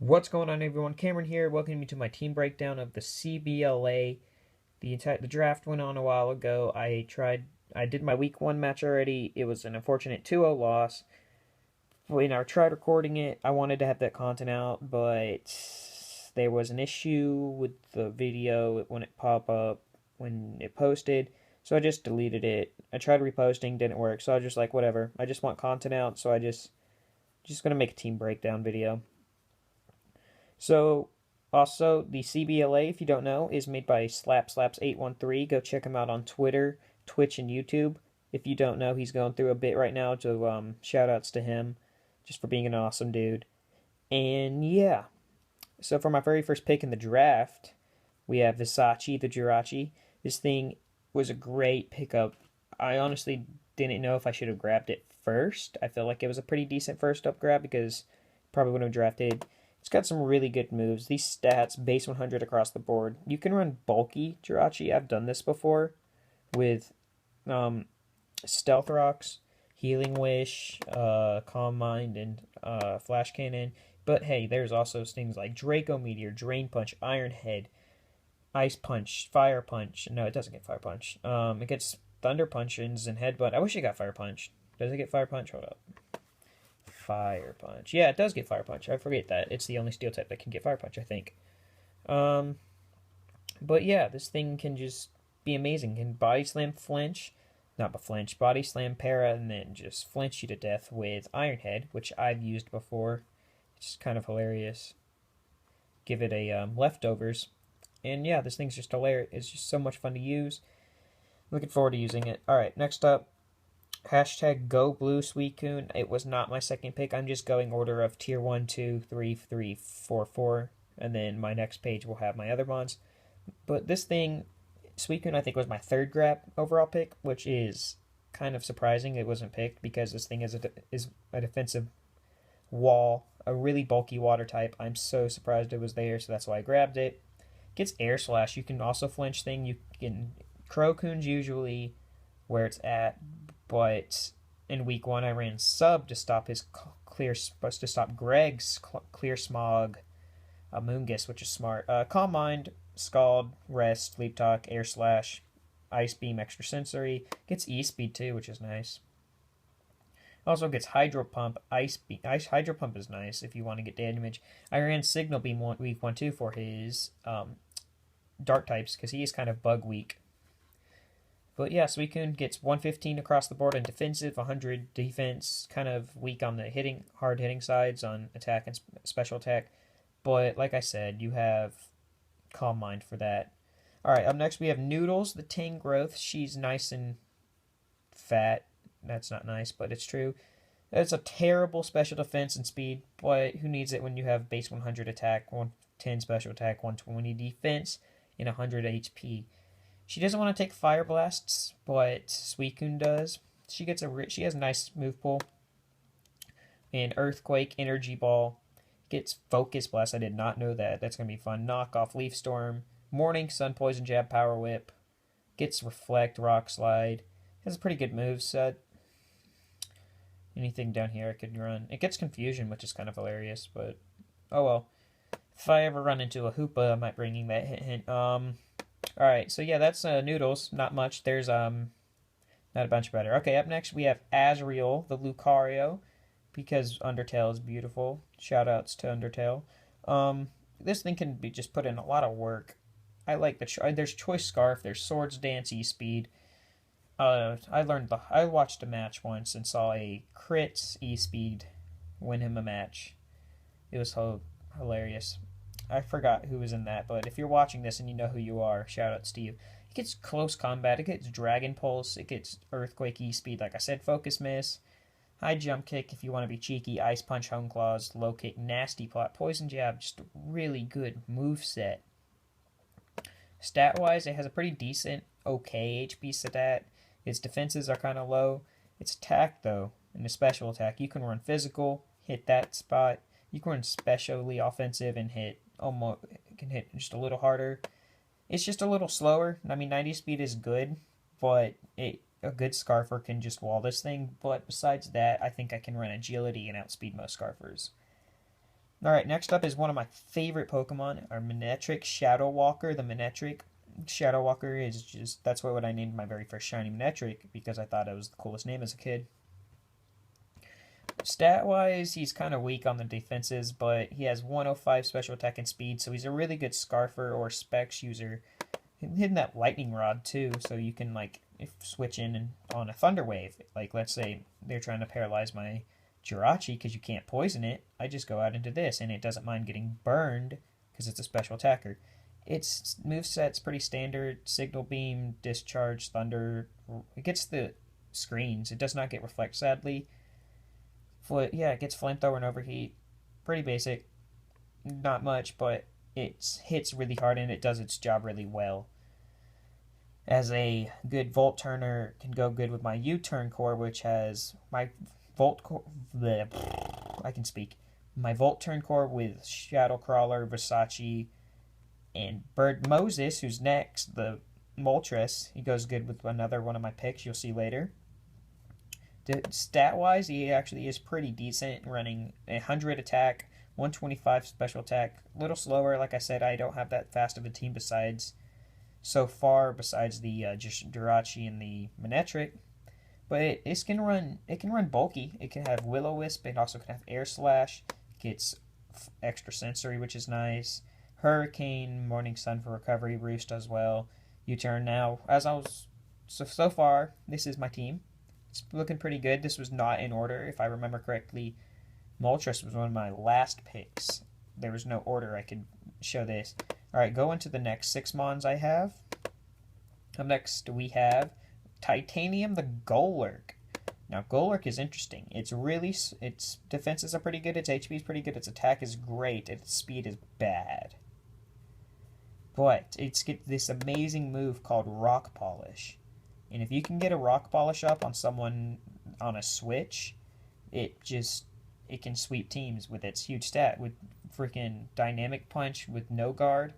What's going on, everyone? Cameron here. Welcome you to my team breakdown of the CBLA. The draft went on a while ago. I did my week 1 match already. It was an unfortunate 2-0 loss. When I tried recording it, I wanted to have that content out, but there was an issue with the video when it popped up when it posted. So I just deleted it. I tried reposting, didn't work. So I was just like, whatever. I just want content out, so I just gonna make a team breakdown video. So, also, the CBLA, if you don't know, is made by SlapSlaps813. Go check him out on Twitter, Twitch, and YouTube. If you don't know, he's going through a bit right now, so shout outs to him just for being an awesome dude. And yeah, so for my very first pick in the draft, we have Versace, the Jirachi. This thing was a great pickup. I honestly didn't know if I should have grabbed it first. I feel like it was a pretty decent first up grab because probably would have drafted. It's got some really good moves. These stats, base 100 across the board. You can run bulky Jirachi. I've done this before with Stealth Rocks, Healing Wish, Calm Mind, and Flash Cannon. But hey, there's also things like Draco Meteor, Drain Punch, Iron Head, Ice Punch, Fire Punch. No, it doesn't get Fire Punch. It gets Thunder Punches and Headbutt. I wish it got Fire Punch. Does it get Fire Punch? Hold up. Fire Punch. Yeah, it does get Fire Punch. I forget that. It's the only steel type that can get Fire Punch, I think. But yeah, this thing can just be amazing. Can Body Slam flinch, not but flinch, Body Slam para, and then just flinch you to death with Iron Head, which I've used before. It's kind of hilarious. Give it a leftovers. And yeah, this thing's just hilarious. It's just so much fun to use. Looking forward to using it. Alright, next up. Hashtag Go Blue Suicune. It was not my second pick. I'm just going order of tier 1, 2, 3, 3, 4, 4. And then my next page will have my other ones. But this thing, Suicune, I think was my third grab overall pick, which is kind of surprising it wasn't picked because this thing is a defensive wall, a really bulky water type. I'm so surprised it was there, so that's why I grabbed it. Gets Air Slash. You can also flinch thing. You can Crocoon's usually where it's at, but in week 1 I ran Sub to stop his to stop Greg's Clear Smog, Moongus, which is smart. Calm Mind, Scald, Rest, Leap Talk, Air Slash, Ice Beam, Extra Sensory. Gets E-Speed too, which is nice. Also gets Hydro Pump, Hydro Pump is nice if you want to get damage. I ran Signal Beam week 1 too for his Dark types because he is kind of bug weak. But yeah, Suicune gets 115 across the board in defensive, 100 defense, kind of weak on the hard hitting sides on attack and special attack. But like I said, you have Calm Mind for that. Alright, up next we have Noodles, the Tangrowth. She's nice and fat. That's not nice, but it's true. It's a terrible special defense and speed, but who needs it when you have base 100 attack, 110 special attack, 120 defense, and 100 HP. She doesn't want to take Fire Blasts, but Suicune does. She has a nice move pool. And Earthquake, Energy Ball. Gets Focus Blast. I did not know that. That's going to be fun. Knock off Leaf Storm. Morning, Sun Poison Jab, Power Whip. Gets Reflect, Rock Slide. Has a pretty good move set. Anything down here I could run. It gets Confusion, which is kind of hilarious, but oh well. If I ever run into a Hoopa, I might bring that hint. Alright, so yeah, that's Noodles. Not much. There's not a bunch better. Okay, up next we have Azrael, the Lucario, because Undertale is beautiful. Shoutouts to Undertale. This thing can be just put in a lot of work. I like there's Choice Scarf, there's Swords Dance, E-Speed. I watched a match once and saw a crit E-Speed win him a match. It was hilarious. I forgot who was in that, but if you're watching this and you know who you are, shout out to you. It gets Close Combat, it gets Dragon Pulse, it gets Earthquake E-Speed, like I said, Focus Miss, High Jump Kick if you want to be cheeky, Ice Punch, Home Claws, Low Kick, Nasty Plot, Poison Jab, just a really good move set. Stat-wise, it has a pretty decent, okay HP stat. Its defenses are kind of low. Its attack, though, and the special attack, you can run physical, hit that spot. You can run specially offensive and hit just a little harder. It's just a little slower. I mean, 90 speed is good, but a good Scarfer can just wall this thing. But besides that, I think I can run agility and outspeed most Scarfers. Alright, next up is one of my favorite Pokemon, our Manectric Shadow Walker. The Manectric Shadow Walker is just, that's what I named my very first shiny Manectric, because I thought it was the coolest name as a kid. Stat-wise, he's kind of weak on the defenses, but he has 105 special attack and speed, so he's a really good Scarfer or Specs user. Hitting that Lightning Rod, too, so you can, like, switch in and on a Thunder Wave. Like, let's say they're trying to paralyze my Jirachi because you can't poison it. I just go out into this, and it doesn't mind getting burned because it's a special attacker. Its moveset's pretty standard. Signal Beam, Discharge, Thunder. It gets the screens. It does not get Reflect, sadly. Yeah, it gets Flamethrower and Overheat. Pretty basic. Not much, but it hits really hard and it does its job really well. As a good Volt Turner, can go good with my U-Turn core, which has my Volt core. I can speak. My Volt Turn core with Shadow Crawler, Versace, and Bird Moses, who's next, the Moltres. He goes good with another one of my picks you'll see later. Stat-wise, he actually is pretty decent, running 100 attack, 125 special attack. A little slower, like I said, I don't have that fast of a team besides the just Jirachi and the Manectric. But it can run bulky. It can have Will-O-Wisp. It also can have Air Slash. Gets extra sensory, which is nice. Hurricane, Morning Sun for recovery, Roost as well. U-Turn now. So far, this is my team. It's looking pretty good. This was not in order, if I remember correctly. Moltres was one of my last picks. There was no order I could show this. Alright, go into the next 6 Mons I have. Up next we have Titanium the Golurk. Now, Golurk is interesting. Its defenses are pretty good, its HP is pretty good, its attack is great, its speed is bad. But it's got this amazing move called Rock Polish. And if you can get a Rock Polish up on someone on a switch, it can sweep teams with its huge stat. With freaking Dynamic Punch with no guard.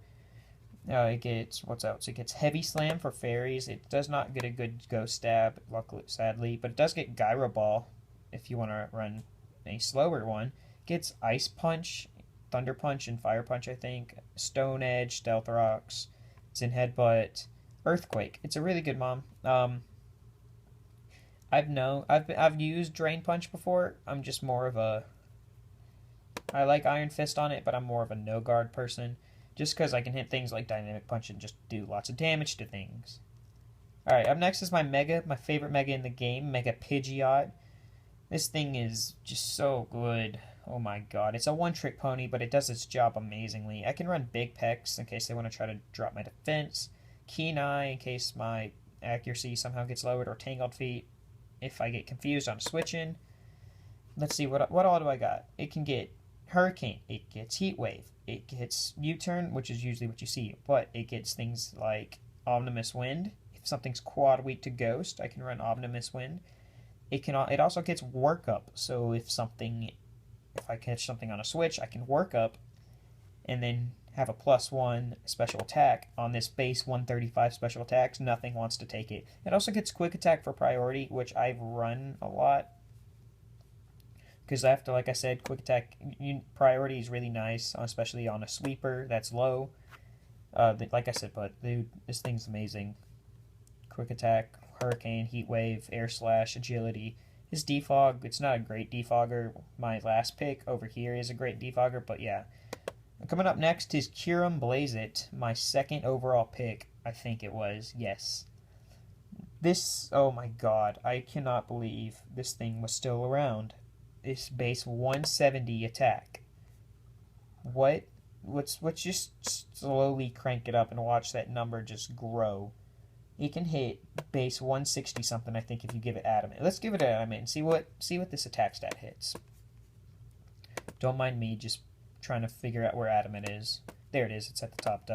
It gets, what's else? It gets Heavy Slam for fairies. It does not get a good Ghost Stab, luckily, sadly. But it does get Gyro Ball if you want to run a slower one. It gets Ice Punch, Thunder Punch, and Fire Punch, I think. Stone Edge, Stealth Rocks. It's in Headbutt. Earthquake. It's a really good mom. I've used Drain Punch before. I'm just more of a... I like Iron Fist on it, but I'm more of a no-guard person. Just because I can hit things like Dynamic Punch and just do lots of damage to things. Alright, up next is my Mega, my favorite Mega in the game, Mega Pidgeot. This thing is just so good. Oh my god. It's a one-trick pony, but it does its job amazingly. I can run Big Pecs in case they want to try to drop my defense. Keen Eye in case my accuracy somehow gets lowered, or Tangled Feet if I get confused on a switch in. Let's see, what all do I got? It can get Hurricane, it gets Heat Wave, it gets U-Turn, which is usually what you see, but it gets things like Omnibus Wind. If something's quad weak to Ghost, I can run Omnibus Wind. It also gets Work Up, so if I catch something on a switch, I can Work Up and then have a +1 special attack on this base 135 special attacks. Nothing wants to take it. It also gets Quick Attack for priority, which I've run a lot. Because after, like I said, Quick Attack priority is really nice, especially on a sweeper that's low. Like I said, but dude, this thing's amazing. Quick Attack, Hurricane, Heat Wave, Air Slash, Agility. His Defog, it's not a great defogger. My last pick over here is a great defogger, but yeah. Coming up next is Kyurem Blazeit, my second overall pick, I think it was, yes. This, oh my god, I cannot believe this thing was still around. This base 170 attack. Let's just slowly crank it up and watch that number just grow. It can hit base 160 something, I think, if you give it Adamant. Let's give it Adamant and see what this attack stat hits. Don't mind me just trying to figure out where Adamant is. There it is. It's at the top.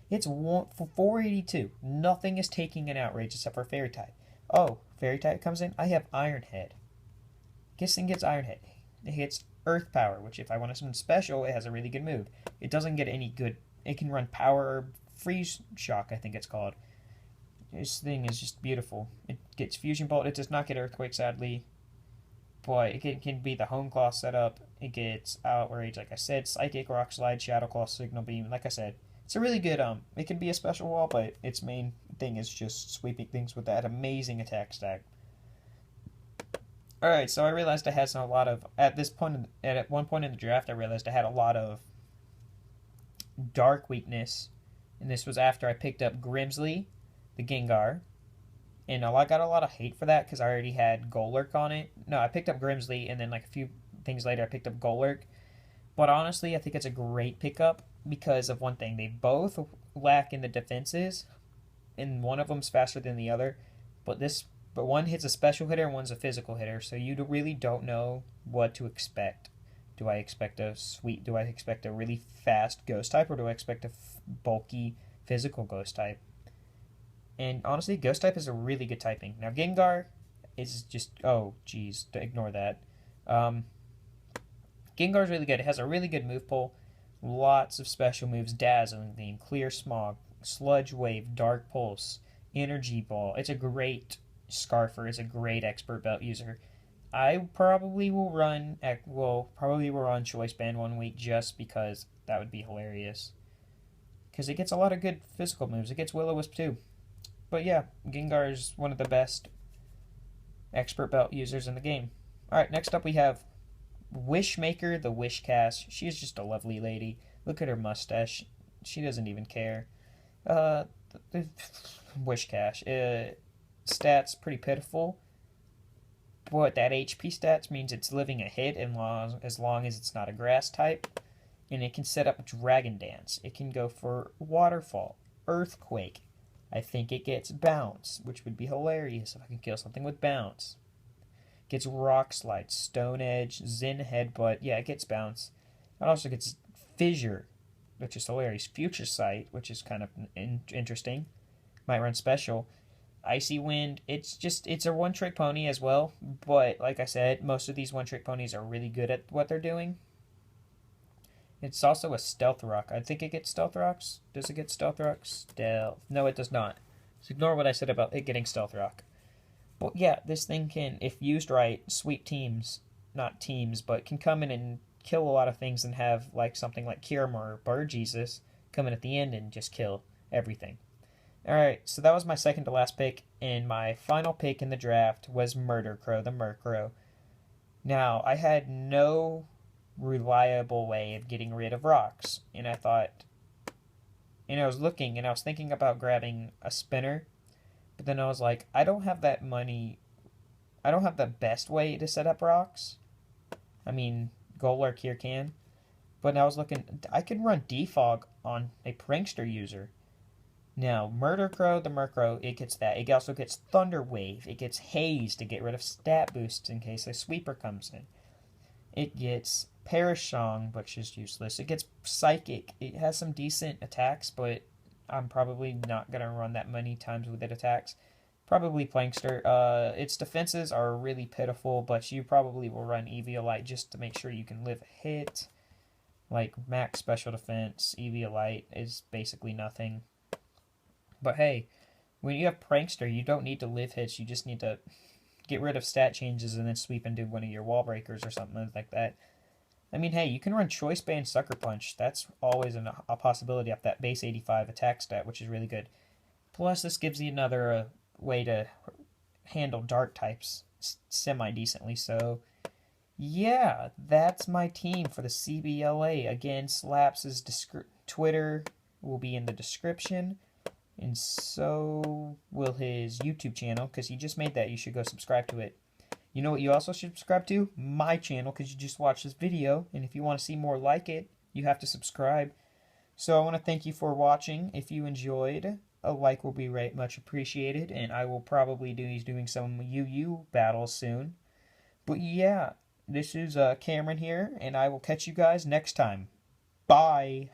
It's 482. Nothing is taking an outrage except for Fairy type. Oh, Fairy type comes in. I have Iron Head. This thing gets Iron Head. It hits Earth Power, which if I want something special, it has a really good move. It doesn't get any good. It can run Power Herb, Freeze Shock, I think it's called. This thing is just beautiful. It gets Fusion Bolt. It does not get Earthquake, sadly. But it can be the Hone Claw setup. It gets Outrage, like I said, Psychic, Rock Slide, Shadow Claw, Signal Beam. Like I said, it's a really good, it can be a special wall, but its main thing is just sweeping things with that amazing attack stack. Alright, so I realized I had a lot of, at one point in the draft, I realized I had a lot of dark weakness, and this was after I picked up Grimsley, the Gengar, and I got a lot of hate for that because I already had Golurk on it. No, I picked up Grimsley, and then like a few things later I picked up Golurk, but honestly I think it's a great pickup because of one thing. They both lack in the defenses, and one of them's faster than the other, but one hits a special hitter and one's a physical hitter, so you really don't know what to expect. Do I expect a really fast ghost type, or do I expect a bulky physical ghost type? And honestly, ghost type is a really good typing. Now Gengar is just, oh geez, ignore that. Gengar's really good. It has a really good move pool, lots of special moves: Dazzling Gleam, Clear Smog, Sludge Wave, Dark Pulse, Energy Ball. It's a great Scarfer. It's a great expert belt user. I probably will run Choice Band 1 week just because that would be hilarious. Because it gets a lot of good physical moves. It gets Will-O-Wisp too. But yeah, Gengar is one of the best expert belt users in the game. Alright, next up we have Wishmaker, the Wishcast. She's just a lovely lady. Look at her mustache. She doesn't even care. Wishcast. Stats pretty pitiful. But that HP stats means it's living a hit as long as it's not a grass type. And it can set up Dragon Dance. It can go for Waterfall, Earthquake. I think it gets Bounce, which would be hilarious if I can kill something with Bounce. It gets Rock Slide, Stone Edge, Zen Headbutt. Yeah, it gets Bounce. It also gets Fissure, which is hilarious. Future Sight, which is kind of interesting. Might run special. Icy Wind, it's a one-trick pony as well, but like I said, most of these one-trick ponies are really good at what they're doing. It's also a Stealth Rock. I think it gets Stealth Rocks. Does it get Stealth Rocks? Stealth. No, it does not. So ignore what I said about it getting Stealth Rock. But yeah, this thing can, if used right, sweep teams. Not teams, but can come in and kill a lot of things and have like something like Kiramar or Bird Jesus come in at the end and just kill everything. Alright, so that was my second to last pick, and my final pick in the draft was Murdercrow, the Murkrow. Now, I had no reliable way of getting rid of rocks, and I thought, and I was looking, and I was thinking about grabbing a spinner, but then I was like, I don't have that money, I don't have the best way to set up rocks. I mean, Golurk here can, but I was looking, I could run Defog on a Prankster user. Now, Murdercrow, the Murkrow, it gets that. It also gets Thunder Wave. It gets Haze to get rid of stat boosts in case a sweeper comes in. It gets Perish Song, which is useless. It gets Psychic. It has some decent attacks, but I'm probably not going to run that many times with it attacks. Probably Plankster. Its defenses are really pitiful, but you probably will run Eviolite just to make sure you can live a hit. Like, max special defense, Eviolite is basically nothing. But hey, when you have Prankster, you don't need to live hits. You just need to get rid of stat changes and then sweep into one of your wall breakers or something like that. I mean, hey, you can run Choice Band Sucker Punch. That's always a possibility off that base 85 attack stat, which is really good. Plus, this gives you another way to handle dark types semi-decently. So, yeah, that's my team for the CBLA. Again, Slaps' Twitter will be in the description. And so will his YouTube channel, because he just made that. You should go subscribe to it. You know what you also should subscribe to? My channel, because you just watched this video. And if you want to see more like it, you have to subscribe. So I want to thank you for watching. If you enjoyed, a like will be much appreciated. And I will probably be doing some UU battles soon. But yeah, this is Cameron here, and I will catch you guys next time. Bye!